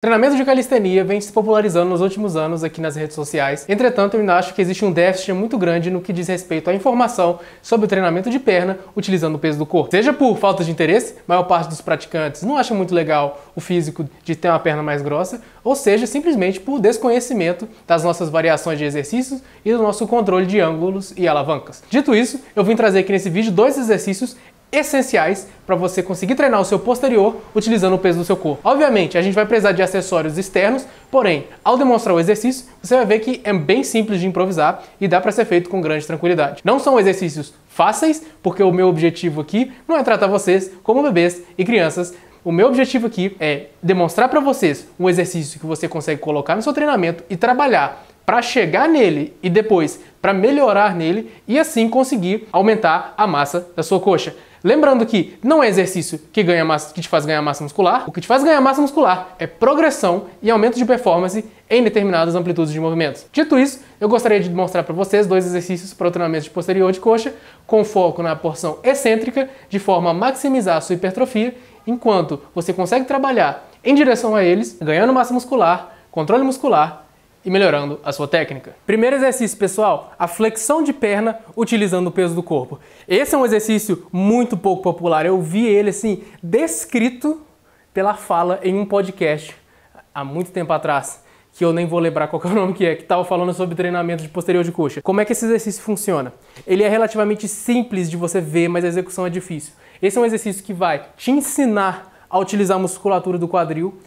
Treinamento de calistenia vem se popularizando nos últimos anos aqui nas redes sociais. Entretanto, eu ainda acho que existe um déficit muito grande no que diz respeito à informação sobre o treinamento de perna utilizando o peso do corpo. Seja por falta de interesse, a maior parte dos praticantes não acha muito legal o físico de ter uma perna mais grossa, ou seja, simplesmente por desconhecimento das nossas variações de exercícios e do nosso controle de ângulos e alavancas. Dito isso, eu vim trazer aqui nesse vídeo dois exercícios essenciais para você conseguir treinar o seu posterior utilizando o peso do seu corpo. Obviamente, a gente vai precisar de acessórios externos, porém, ao demonstrar o exercício, você vai ver que é bem simples de improvisar e dá para ser feito com grande tranquilidade. Não são exercícios fáceis, porque o meu objetivo aqui não é tratar vocês como bebês e crianças. O meu objetivo aqui é demonstrar para vocês um exercício que você consegue colocar no seu treinamento e trabalhar para chegar nele e depois para melhorar nele e assim conseguir aumentar a massa da sua coxa. Lembrando que não é exercício que te faz ganhar massa muscular. O que te faz ganhar massa muscular é progressão e aumento de performance em determinadas amplitudes de movimentos. Dito isso, eu gostaria de mostrar para vocês dois exercícios para o treinamento de posterior de coxa com foco na porção excêntrica, de forma a maximizar a sua hipertrofia, enquanto você consegue trabalhar em direção a eles, ganhando massa muscular, controle muscular e melhorando a sua técnica. Primeiro exercício, pessoal, a flexão de perna utilizando o peso do corpo. Esse é um exercício muito pouco popular. Eu vi ele assim descrito pela fala em um podcast há muito tempo atrás, que eu nem vou lembrar qual que é o nome que estava falando sobre treinamento de posterior de coxa. Como é que esse exercício funciona? Ele é relativamente simples de você ver, mas a execução é difícil. Esse é um exercício que vai te ensinar a utilizar a musculatura do quadril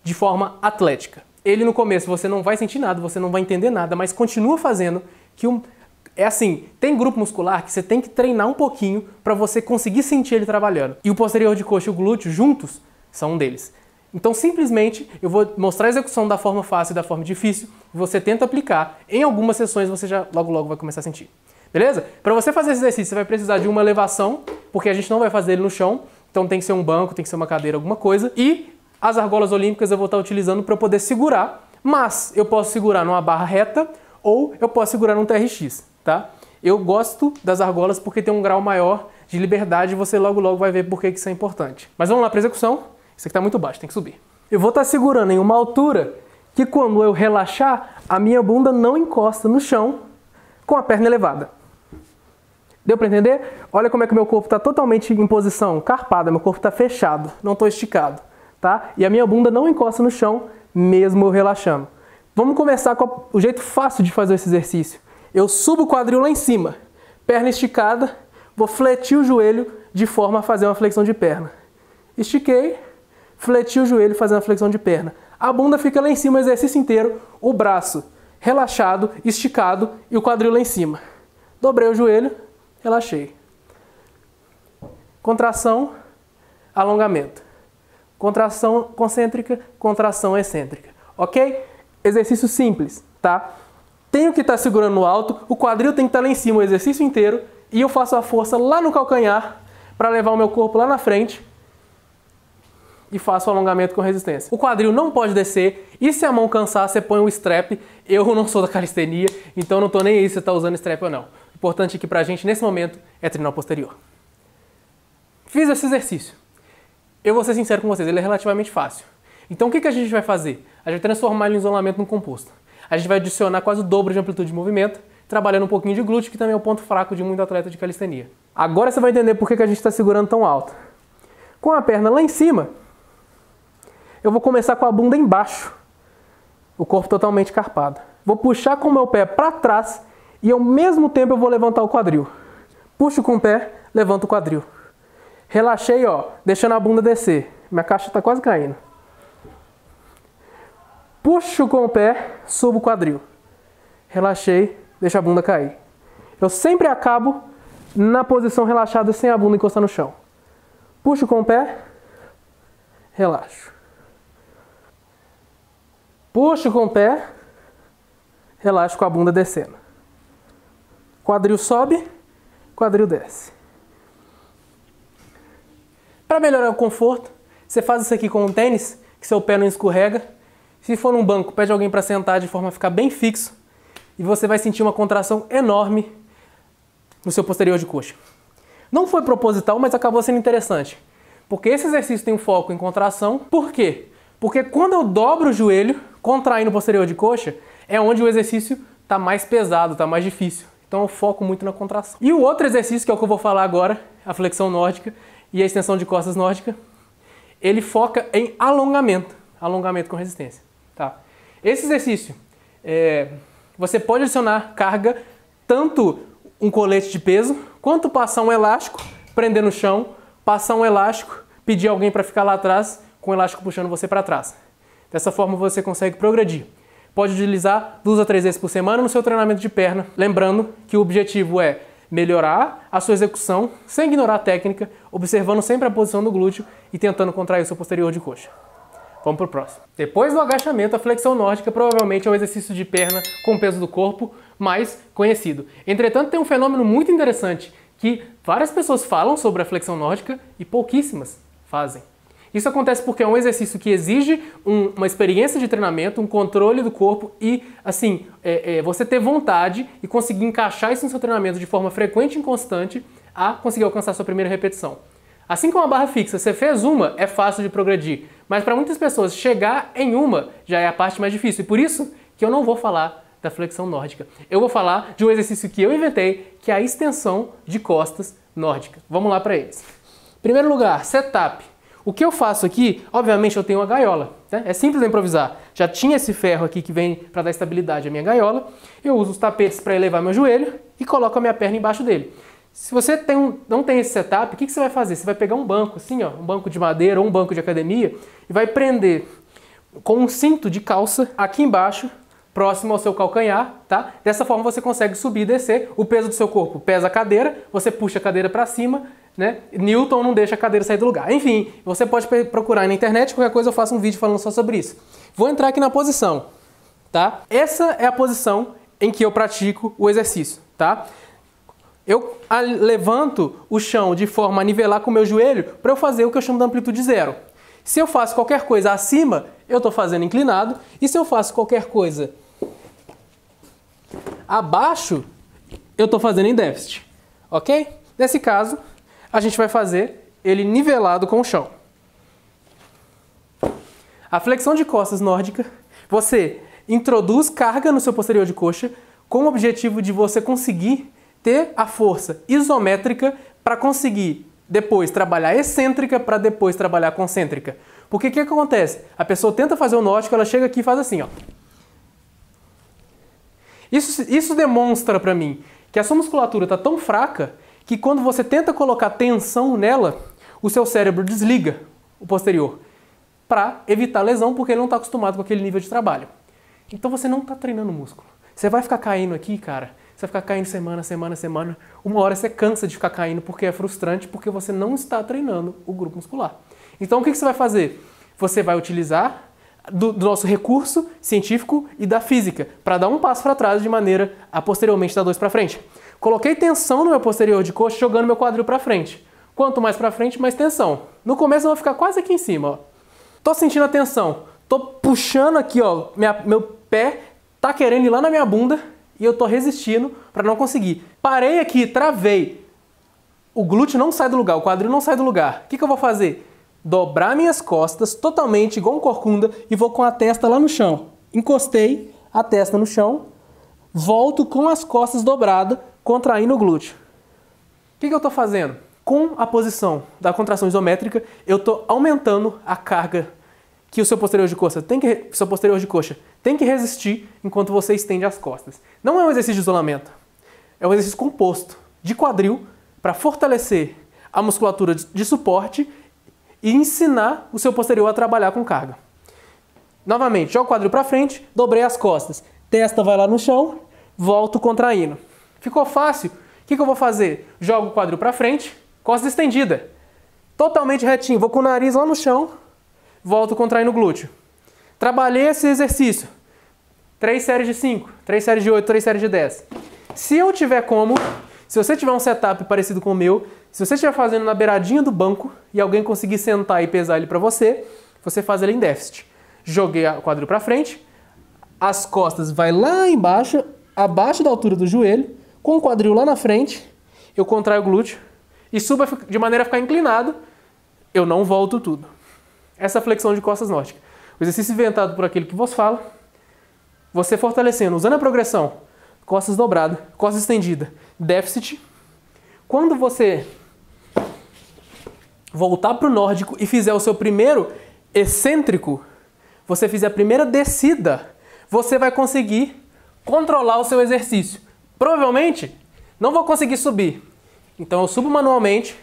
de forma atlética. Ele no começo você não vai sentir nada, você não vai entender nada, mas continua fazendo que é assim, tem grupo muscular que você tem que treinar um pouquinho para você conseguir sentir ele trabalhando. E o posterior de coxa e o glúteo juntos são um deles. Então simplesmente eu vou mostrar a execução da forma fácil e da forma difícil, e você tenta aplicar, em algumas sessões você já logo vai começar a sentir. Beleza? Para você fazer esse exercício você vai precisar de uma elevação, porque a gente não vai fazer ele no chão, então tem que ser um banco, tem que ser uma cadeira, alguma coisa, e as argolas olímpicas eu vou estar utilizando para poder segurar, mas eu posso segurar numa barra reta ou eu posso segurar num TRX, tá? Eu gosto das argolas porque tem um grau maior de liberdade e você logo vai ver por que isso é importante. Mas vamos lá para a execução. Isso aqui está muito baixo, tem que subir. Eu vou estar segurando em uma altura que quando eu relaxar, a minha bunda não encosta no chão com a perna elevada. Deu para entender? Olha como é que o meu corpo está totalmente em posição carpada, meu corpo está fechado, não estou esticado. Tá? E a minha bunda não encosta no chão, mesmo eu relaxando. Vamos começar com o jeito fácil de fazer esse exercício. Eu subo o quadril lá em cima, perna esticada, vou fletir o joelho de forma a fazer uma flexão de perna. Estiquei, fleti o joelho fazendo a flexão de perna. A bunda fica lá em cima o exercício inteiro, o braço relaxado, esticado e o quadril lá em cima. Dobrei o joelho, relaxei. Contração, alongamento. Contração concêntrica, contração excêntrica, ok? Exercício simples, tá? Tenho que estar segurando no alto, o quadril tem que estar lá em cima o exercício inteiro e eu faço a força lá no calcanhar para levar o meu corpo lá na frente e faço o alongamento com resistência. O quadril não pode descer e se a mão cansar, você põe o strap. Eu não sou da calistenia, então não estou nem aí se você está usando strap ou não. O importante aqui pra gente nesse momento é treinar o posterior. Fiz esse exercício. Eu vou ser sincero com vocês, ele é relativamente fácil. Então o que a gente vai fazer? A gente vai transformar ele em isolamento num composto. A gente vai adicionar quase o dobro de amplitude de movimento, trabalhando um pouquinho de glúteo, que também é o ponto fraco de muito atleta de calistenia. Agora você vai entender por que a gente está segurando tão alto. Com a perna lá em cima, eu vou começar com a bunda embaixo, o corpo totalmente carpado. Vou puxar com o meu pé para trás e ao mesmo tempo eu vou levantar o quadril. Puxo com o pé, levanto o quadril. Relaxei, ó, deixando a bunda descer. Minha caixa está quase caindo. Puxo com o pé, subo o quadril. Relaxei, deixo a bunda cair. Eu sempre acabo na posição relaxada sem a bunda encostar no chão. Puxo com o pé, relaxo. Puxo com o pé, relaxo com a bunda descendo. Quadril sobe, quadril desce. Para melhorar o conforto, você faz isso aqui com um tênis, que seu pé não escorrega. Se for num banco, pede alguém para sentar de forma a ficar bem fixo e você vai sentir uma contração enorme no seu posterior de coxa. Não foi proposital, mas acabou sendo interessante, porque esse exercício tem um foco em contração. Por quê? Porque quando eu dobro o joelho, contraindo o posterior de coxa, é onde o exercício está mais pesado, está mais difícil. Então eu foco muito na contração. E o outro exercício, que é o que eu vou falar agora, a flexão nórdica e a extensão de costas nórdica, ele foca em alongamento com resistência. Tá? Esse exercício, você pode adicionar carga, tanto um colete de peso, quanto passar um elástico, prender no chão, passar um elástico, pedir alguém para ficar lá atrás, com o elástico puxando você para trás. Dessa forma você consegue progredir. Pode utilizar 2 a 3 vezes por semana no seu treinamento de perna, lembrando que o objetivo é melhorar a sua execução, sem ignorar a técnica, observando sempre a posição do glúteo e tentando contrair o seu posterior de coxa. Vamos para o próximo. Depois do agachamento, a flexão nórdica provavelmente é o exercício de perna com o peso do corpo mais conhecido. Entretanto, tem um fenômeno muito interessante que várias pessoas falam sobre a flexão nórdica e pouquíssimas fazem. Isso acontece porque é um exercício que exige uma experiência de treinamento, um controle do corpo e, assim, você ter vontade e conseguir encaixar isso no seu treinamento de forma frequente e constante a conseguir alcançar a sua primeira repetição. Assim como a barra fixa, você fez uma, é fácil de progredir, mas para muitas pessoas chegar em uma já é a parte mais difícil. E por isso que eu não vou falar da flexão nórdica. Eu vou falar de um exercício que eu inventei, que é a extensão de costas nórdica. Vamos lá para eles. Em primeiro lugar, setup. O que eu faço aqui, obviamente eu tenho uma gaiola, né? É simples de improvisar. Já tinha esse ferro aqui que vem para dar estabilidade à minha gaiola. Eu uso os tapetes para elevar meu joelho e coloco a minha perna embaixo dele. Se você não tem esse setup, o que você vai fazer? Você vai pegar um banco, assim, ó, um banco de madeira ou um banco de academia e vai prender com um cinto de calça aqui embaixo, próximo ao seu calcanhar, tá? Dessa forma você consegue subir e descer. O peso do seu corpo pesa a cadeira, você puxa a cadeira para cima, né? Newton não deixa a cadeira sair do lugar. Enfim, você pode procurar aí na internet, qualquer coisa eu faço um vídeo falando só sobre isso. Vou entrar aqui na posição, tá? Essa é a posição em que eu pratico o exercício, tá? Eu levanto o chão de forma a nivelar com o meu joelho para eu fazer o que eu chamo de amplitude zero. Se eu faço qualquer coisa acima, eu estou fazendo inclinado. E se eu faço qualquer coisa abaixo, eu estou fazendo em déficit. Ok? Nesse caso, a gente vai fazer ele nivelado com o chão. A flexão de costas nórdica, você introduz carga no seu posterior de coxa com o objetivo de você conseguir ter a força isométrica para conseguir depois trabalhar excêntrica para depois trabalhar concêntrica. Porque o que acontece? A pessoa tenta fazer o nórdico, ela chega aqui e faz assim, ó. Isso demonstra para mim que a sua musculatura está tão fraca que quando você tenta colocar tensão nela, o seu cérebro desliga o posterior para evitar lesão, porque ele não está acostumado com aquele nível de trabalho. Então você não está treinando músculo. Você vai ficar caindo aqui, cara, você vai ficar caindo semana. Uma hora você cansa de ficar caindo porque é frustrante, porque você não está treinando o grupo muscular. Então o que você vai fazer? Você vai utilizar do nosso recurso científico e da física para dar um passo para trás de maneira a posteriormente dar 2 para frente. Coloquei tensão no meu posterior de coxa jogando meu quadril para frente. Quanto mais para frente, mais tensão. No começo eu vou ficar quase aqui em cima, ó. Tô sentindo a tensão. Tô puxando aqui, ó, meu pé tá querendo ir lá na minha bunda e eu tô resistindo para não conseguir. Parei aqui, travei. O glúteo não sai do lugar, o quadril não sai do lugar. O que eu vou fazer? Dobrar minhas costas totalmente igual um corcunda e vou com a testa lá no chão. Encostei a testa no chão, volto com as costas dobradas, contraindo o glúteo. O que eu estou fazendo? Com a posição da contração isométrica, eu estou aumentando a carga que o seu posterior de coxa tem que resistir enquanto você estende as costas. Não é um exercício de isolamento, é um exercício composto de quadril para fortalecer a musculatura de suporte e ensinar o seu posterior a trabalhar com carga. Novamente, jogo o quadril para frente, dobrei as costas, testa vai lá no chão, volto contraindo. Ficou fácil? O que eu vou fazer? Jogo o quadril para frente, costa estendida, totalmente retinho, vou com o nariz lá no chão, volto contraindo o glúteo. Trabalhei esse exercício. 3 séries de 5, 3 séries de 8, 3 séries de 10. Se você tiver um setup parecido com o meu, se você estiver fazendo na beiradinha do banco e alguém conseguir sentar e pesar ele para você, você faz ele em déficit. Joguei o quadril para frente, as costas vai lá embaixo, abaixo da altura do joelho, com o quadril lá na frente, eu contraio o glúteo e subo de maneira a ficar inclinado, eu não volto tudo. Essa é a flexão de costas nórdica. O exercício inventado por aquele que vos fala, você fortalecendo, usando a progressão, costas dobrada, costas estendida, déficit. Quando você voltar para o nórdico e fizer o seu primeiro excêntrico, você fizer a primeira descida, você vai conseguir controlar o seu exercício. Provavelmente, não vou conseguir subir. Então eu subo manualmente,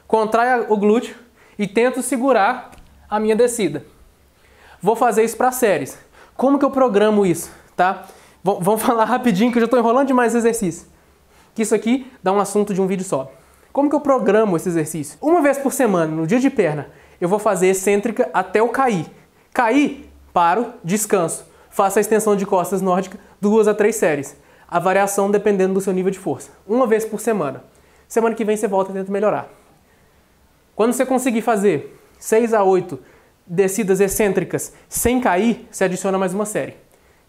contraio o glúteo e tento segurar a minha descida. Vou fazer isso para séries. Como que eu programo isso, tá? Vamos falar rapidinho que eu já estou enrolando demais esse exercício. Que isso aqui dá um assunto de um vídeo só. Como que eu programo esse exercício? Uma vez por semana, no dia de perna, eu vou fazer excêntrica até eu cair. Cair, paro, descanso. Faço a extensão de costas nórdica 2 a 3 séries. A variação dependendo do seu nível de força. Uma vez por semana. Semana que vem você volta e tenta melhorar. Quando você conseguir fazer 6 a 8 descidas excêntricas sem cair, você adiciona mais uma série.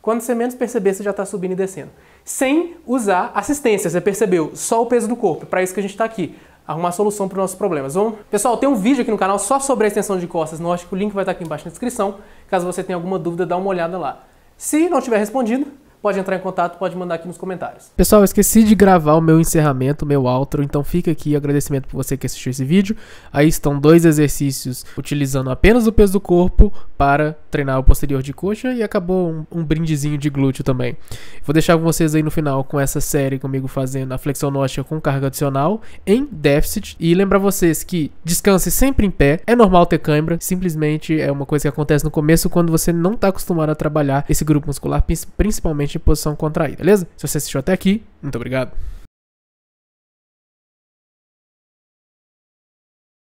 Quando você menos perceber, você já está subindo e descendo. Sem usar assistência, você percebeu? Só o peso do corpo. Para isso que a gente está aqui. Arrumar solução para os nossos problemas. Pessoal, tem um vídeo aqui no canal só sobre a extensão de costas nórdica. O link vai estar aqui embaixo na descrição. Caso você tenha alguma dúvida, dá uma olhada lá. Se não tiver respondido, pode entrar em contato, pode mandar aqui nos comentários. Pessoal, eu esqueci de gravar o meu encerramento, o meu outro, então fica aqui agradecimento por você que assistiu esse vídeo. Aí estão 2 exercícios utilizando apenas o peso do corpo para treinar o posterior de coxa e acabou um brindezinho de glúteo também. Vou deixar com vocês aí no final com essa série comigo fazendo a flexão nórdica com carga adicional em déficit. E lembrar vocês que descanse sempre em pé, é normal ter cãibra, simplesmente é uma coisa que acontece no começo quando você não está acostumado a trabalhar esse grupo muscular, principalmente em posição contraída, beleza? Se você assistiu até aqui, muito obrigado.